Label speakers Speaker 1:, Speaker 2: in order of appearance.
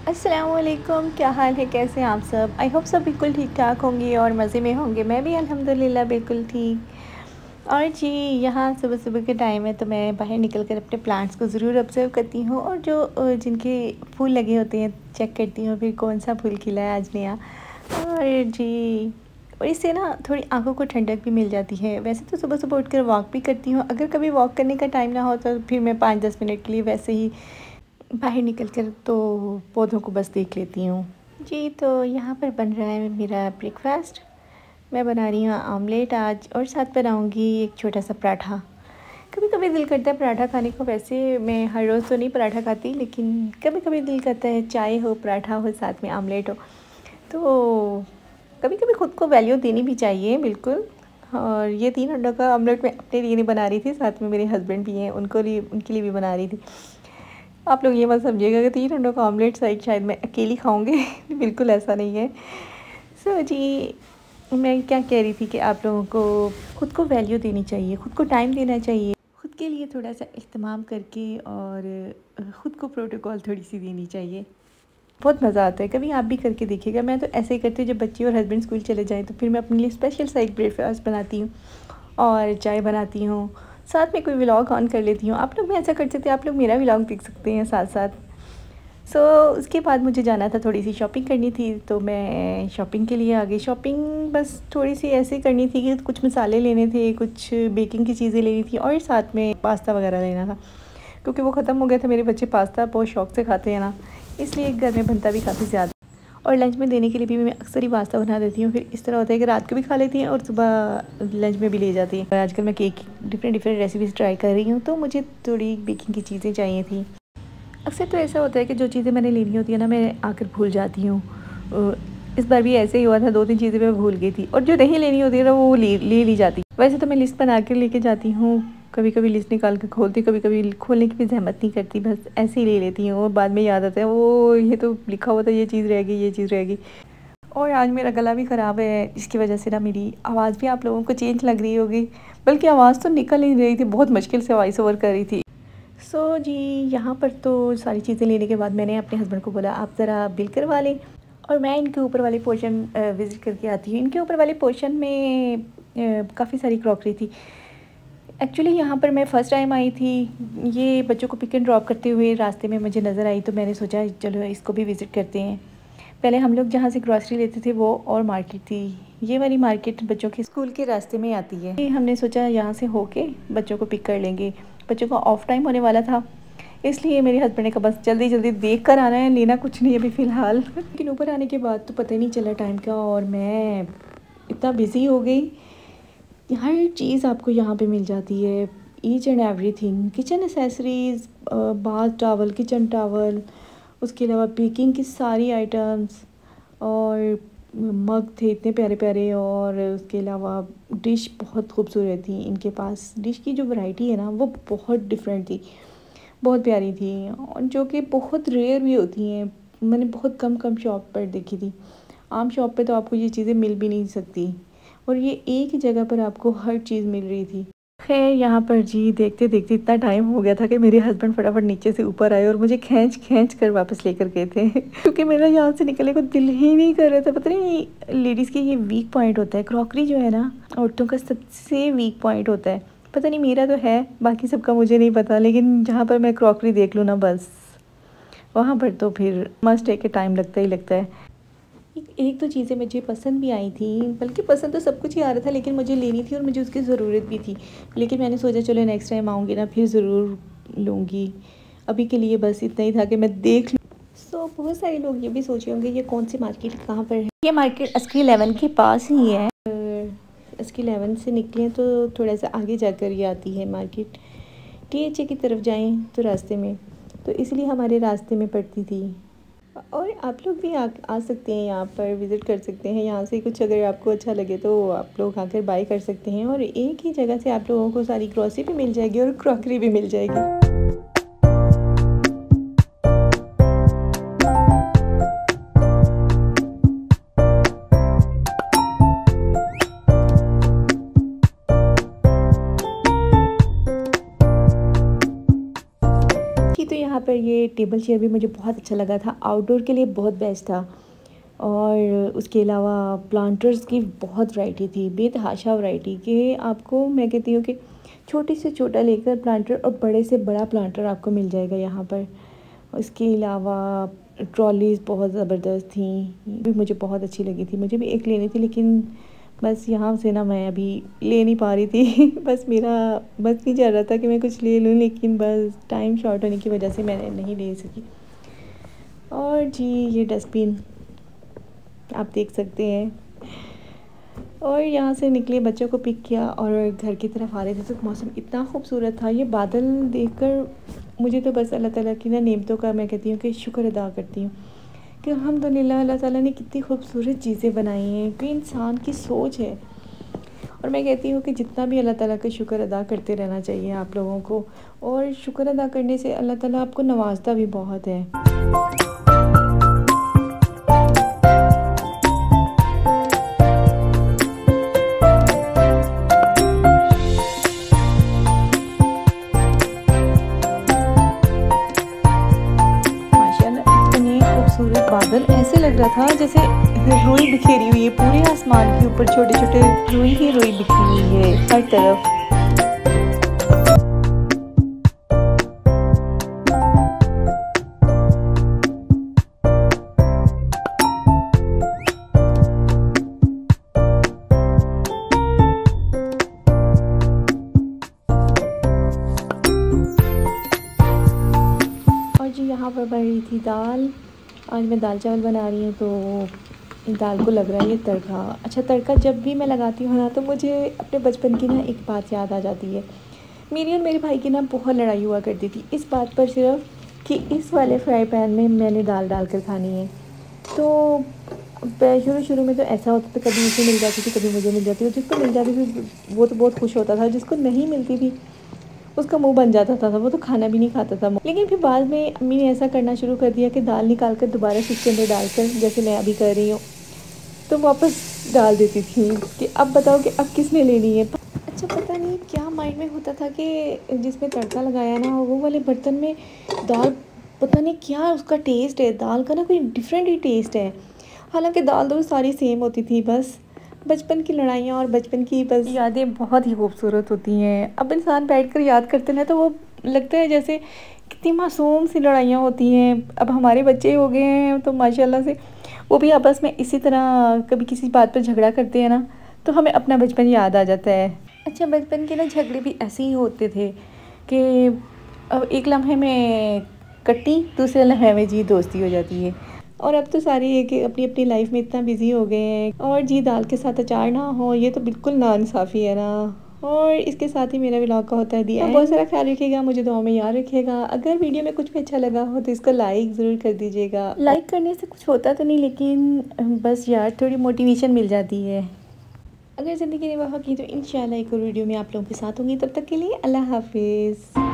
Speaker 1: अस्सलामुअलैकुम, क्या हाल है, कैसे हैं आप सब। आई होप सब बिल्कुल ठीक ठाक होंगे और मज़े में होंगे। मैं भी अल्हम्दुलिल्लाह बिल्कुल ठीक। और जी, यहाँ सुबह सुबह के टाइम है तो मैं बाहर निकल कर अपने प्लांट्स को ज़रूर ऑब्ज़र्व करती हूँ और जो जिनके फूल लगे होते हैं चेक करती हूँ फिर कौन सा फूल खिला है आज नया। और जी, और इससे ना थोड़ी आंखों को ठंडक भी मिल जाती है। वैसे तो सुबह सुबह उठकर वॉक भी करती हूँ, अगर कभी वॉक करने का टाइम ना हो तो फिर मैं 5-10 मिनट के लिए वैसे ही बाहर निकल कर तो पौधों को बस देख लेती हूँ। जी, तो यहाँ पर बन रहा है मेरा ब्रेकफास्ट। मैं बना रही हूँ आमलेट आज और साथ बनाऊँगी एक छोटा सा पराठा। कभी कभी दिल करता है पराठा खाने को। वैसे मैं हर रोज़ तो नहीं पराठा खाती, लेकिन कभी कभी दिल करता है चाय हो, पराठा हो, साथ में आमलेट हो। तो कभी कभी ख़ुद को वैल्यू देनी भी चाहिए, बिल्कुल। और ये 3 अंडों का आमलेट मैं अपने लिए नहीं बना रही थी, साथ में मेरे हस्बैंड भी हैं, उनके लिए भी बना रही थी। आप लोग ये मत समझिएगा कि 3 अंडों का ऑमलेट शायद मैं अकेली खाऊंगी बिल्कुल ऐसा नहीं है। सो जी, मैं क्या कह रही थी कि आप लोगों को ख़ुद को वैल्यू देनी चाहिए, ख़ुद को टाइम देना चाहिए, ख़ुद के लिए थोड़ा सा इह्तिमाम करके और ख़ुद को प्रोटोकॉल थोड़ी सी देनी चाहिए। बहुत मज़ा आता है, कभी आप भी करके देखिएगा। मैं तो ऐसे ही करती हूँ, जब बच्चे और हस्बैंड स्कूल चले जाएँ तो फिर मैं अपने लिए स्पेशल सा एक ब्रेकफास्ट बनाती हूँ और चाय बनाती हूँ, साथ में कोई व्लॉग ऑन कर लेती हूँ। आप लोग भी ऐसा कर सकते हैं, आप लोग मेरा व्लॉग देख सकते हैं साथ साथ। सो उसके बाद मुझे जाना था, थोड़ी सी शॉपिंग करनी थी तो मैं शॉपिंग के लिए आ गई। शॉपिंग बस थोड़ी सी ऐसे करनी थी कि कुछ मसाले लेने थे, कुछ बेकिंग की चीज़ें लेनी थी और साथ में पास्ता वगैरह लेना था, क्योंकि वो ख़त्म हो गया था। मेरे बच्चे पास्ता बहुत शौक़ से खाते हैं ना, इसलिए घर में बनता भी काफ़ी ज़्यादा। और लंच में देने के लिए भी मैं अक्सर ही पास्ता बना देती हूँ। फिर इस तरह होता है कि रात को भी खा लेती हैं और सुबह लंच में भी ले जाती हैं। आजकल मैं केक डिफरेंट रेसिपीज़ ट्राई कर रही हूँ, तो मुझे थोड़ी बेकिंग की चीज़ें चाहिए थी। अक्सर तो ऐसा होता है कि जो चीज़ें मैंने लेनी होती है ना, मैं आकर भूल जाती हूँ। इस बार भी ऐसे ही हुआ था, 2-3 चीज़ें मैं भूल गई थी और जो नहीं लेनी होती है ना वो ले ली जाती। वैसे तो मैं लिस्ट बना कर लेके जाती हूँ, कभी कभी लिस्ट निकाल कर खोलती, कभी कभी खोलने की भी ज़हमत नहीं करती, बस ऐसे ही ले लेती हूँ और बाद में याद आता है वो ये तो लिखा हुआ था, ये चीज़ रह गई, ये चीज़ रह गई। और आज मेरा गला भी ख़राब है, इसकी वजह से ना मेरी आवाज़ भी आप लोगों को चेंज लग रही होगी, बल्कि आवाज़ तो निकल नहीं रही थी, बहुत मुश्किल से वॉइस ओवर कर रही थी। सो जी, यहाँ पर तो सारी चीज़ें लेने के बाद मैंने अपने हस्बैंड को बोला आप ज़रा बिल करवा लें और मैं इनके ऊपर वाले पोर्शन विज़िट करके आती हूँ। इनके ऊपर वाले पोर्शन में काफ़ी सारी क्रॉकरी थी। एक्चुअली यहाँ पर मैं फ़र्स्ट टाइम आई थी, ये बच्चों को पिक एंड ड्रॉप करते हुए रास्ते में मुझे नज़र आई, तो मैंने सोचा चलो इसको भी विज़िट करते हैं। पहले हम लोग जहाँ से ग्रॉसरी लेते थे वो और मार्केट थी, ये वाली मार्केट बच्चों के स्कूल के रास्ते में आती है। हमने सोचा यहाँ से होके बच्चों को पिक कर लेंगे। बच्चों का ऑफ टाइम होने वाला था, इसलिए मेरे हस्बैंड ने कहा बस जल्दी जल्दी देख कर आना है, लेना कुछ नहीं अभी फ़िलहाल। लेकिन ऊपर आने के बाद तो पता ही नहीं चला टाइम का और मैं इतना बिज़ी हो गई। हर चीज़ आपको यहाँ पे मिल जाती है, each and everything, kitchen accessories, bath towel, kitchen towel, उसके अलावा बेकिंग की सारी आइटम्स और मग थे इतने प्यारे प्यारे। और उसके अलावा डिश बहुत खूबसूरत थी इनके पास। डिश की जो वैरायटी है ना वो बहुत डिफरेंट थी, बहुत प्यारी थी और जो कि बहुत रेयर भी होती हैं। मैंने बहुत कम शॉप पर देखी थी, आम शॉप पे तो आपको ये चीज़ें मिल भी नहीं सकती और ये एक ही जगह पर आपको हर चीज़ मिल रही थी। खैर यहाँ पर जी देखते देखते इतना टाइम हो गया था कि मेरे हस्बैंड फटाफट नीचे से ऊपर आए और मुझे खींच कर वापस लेकर गए थे क्योंकि मेरा यहाँ से निकलने को दिल ही नहीं कर रहा था। पता नहीं, लेडीज़ की ये वीक पॉइंट होता है, क्रॉकरी जो है ना औरतों का सबसे वीक पॉइंट होता है। पता नहीं मेरा तो है, बाकी सबका मुझे नहीं पता, लेकिन जहाँ पर मैं क्रॉकरी देख लूँ ना बस वहाँ पर तो फिर मस्ट है कि टाइम लगता ही लगता है। एक दो चीज़ें मुझे पसंद भी आई थी, बल्कि पसंद तो सब कुछ ही आ रहा था, लेकिन मुझे लेनी थी और मुझे उसकी ज़रूरत भी थी। लेकिन मैंने सोचा चलो नेक्स्ट टाइम आऊँगी ना फिर ज़रूर लूँगी, अभी के लिए बस इतना ही था कि मैं देख लूँ। सो बहुत सारे लोग ये भी सोचे होंगे ये कौन सी मार्केट कहाँ पर है। ये मार्केट अस्की 11 के पास ही है। अस्की 11 से निकले तो थोड़ा सा आगे जाकर ये आती है मार्केट। THA की तरफ जाएँ तो रास्ते में, तो इसलिए हमारे रास्ते में पड़ती थी। और आप लोग भी आ सकते हैं, यहाँ पर विज़िट कर सकते हैं। यहाँ से कुछ अगर आपको अच्छा लगे तो आप लोग आकर बाय कर सकते हैं और एक ही जगह से आप लोगों को सारी ग्रॉसरी भी मिल जाएगी और क्रॉकरी भी मिल जाएगी। तो यहाँ पर ये टेबल चेयर भी मुझे बहुत अच्छा लगा था, आउटडोर के लिए बहुत बेस्ट था। और उसके अलावा प्लांटर्स की बहुत वैरायटी थी, बेतहाशा वैरायटी के आपको मैं कहती हूँ कि छोटे से छोटा लेकर प्लांटर और बड़े से बड़ा प्लांटर आपको मिल जाएगा यहाँ पर। उसके अलावा ट्रॉलीज़ बहुत ज़बरदस्त थी, भी मुझे बहुत अच्छी लगी थी। मुझे भी एक लेनी थी लेकिन बस यहाँ से ना मैं अभी ले नहीं पा रही थी बस मेरा बस नहीं चल रहा था कि मैं कुछ ले लूँ, लेकिन बस टाइम शॉर्ट होने की वजह से मैंने नहीं ले सकी। और जी ये डस्टबिन आप देख सकते हैं। और यहाँ से निकले, बच्चों को पिक किया और घर की तरफ आ रहे थे तो मौसम इतना खूबसूरत था। ये बादल देखकर मुझे तो बस अल्लाह ताला की ना नेमतों का मैं कहती हूँ कि शुक्र अदा करती हूँ कि अल्हम्दुलिल्लाह अल्लाह ताला ने कितनी खूबसूरत चीज़ें बनाई हैं कि इंसान की सोच है। और मैं कहती हूँ कि जितना भी अल्लाह ताला का शुक्र अदा करते रहना चाहिए आप लोगों को, और शुक्र अदा करने से अल्लाह ताला आपको नवाजता भी बहुत है। बादल ऐसे लग रहा था जैसे रुई बिखेरी हुई है पूरे आसमान के ऊपर, छोटे छोटे रुई ही रुई बिखरी हुई है हर तरफ। और जी यहाँ पर बन रही थी दाल। आज मैं दाल चावल बना रही हूँ तो दाल को लग रहा है ये तड़का। अच्छा, तड़का जब भी मैं लगाती हूँ ना तो मुझे अपने बचपन की ना एक बात याद आ जाती है। मेरी और मेरे भाई की ना बहुत लड़ाई हुआ करती थी इस बात पर सिर्फ कि इस वाले फ्राई पैन में मैंने दाल डाल कर खानी है। तो शुरू में तो ऐसा होता था, कभी उसे मिल जाती थी कभी मुझे मिल जाती थी। जिसको मिल जाती थी वो तो बहुत खुश होता था, जिसको नहीं मिलती थी उसका मुंह बन जाता था, वो तो खाना भी नहीं खाता था। लेकिन फिर बाद में अम्मी ने ऐसा करना शुरू कर दिया कि दाल निकाल कर दोबारा उसके अंदर डालकर, जैसे मैं अभी कर रही हूँ, तो वापस डाल देती थी कि अब बताओ कि अब किसने लेनी है। अच्छा, पता नहीं क्या माइंड में होता था कि जिसमें तड़का लगाया ना वो वाले बर्तन में दाल, पता नहीं क्या उसका टेस्ट है, दाल का ना कोई डिफरेंट ही टेस्ट है। हालांकि दाल तो सारी सेम होती थी। बस बचपन की लड़ाइयाँ और बचपन की बस यादें बहुत ही खूबसूरत होती हैं। अब इंसान बैठकर याद करते हैं तो वो लगता है जैसे कितनी मासूम सी लड़ाइयाँ होती हैं। अब हमारे बच्चे हो गए हैं तो माशाल्लाह से वो भी आपस में इसी तरह कभी किसी बात पर झगड़ा करते हैं ना, तो हमें अपना बचपन याद आ जाता है। अच्छा, बचपन के ना झगड़े भी ऐसे ही होते थे कि अब एक लम्हे में कट्टी, दूसरे लम्हे में जी दोस्ती हो जाती है। और अब तो सारी एक अपनी अपनी लाइफ में इतना बिजी हो गए हैं। और जी दाल के साथ अचार ना हो ये तो बिल्कुल नाइंसाफ़ी है ना। और इसके साथ ही मेरा व्लॉग का होता है दिया। बहुत सारा ख्याल रखिएगा, मुझे दुआ में याद रखिएगा। अगर वीडियो में कुछ भी अच्छा लगा हो तो इसको लाइक ज़रूर कर दीजिएगा। लाइक करने से कुछ होता तो नहीं, लेकिन बस यार थोड़ी मोटिवेशन मिल जाती है। अगर ज़िंदगी ने वफ़ा की तो इंशाल्लाह एक और वीडियो में आप लोगों के साथ होंगी। तब तक के लिए अल्लाह हाफिज़।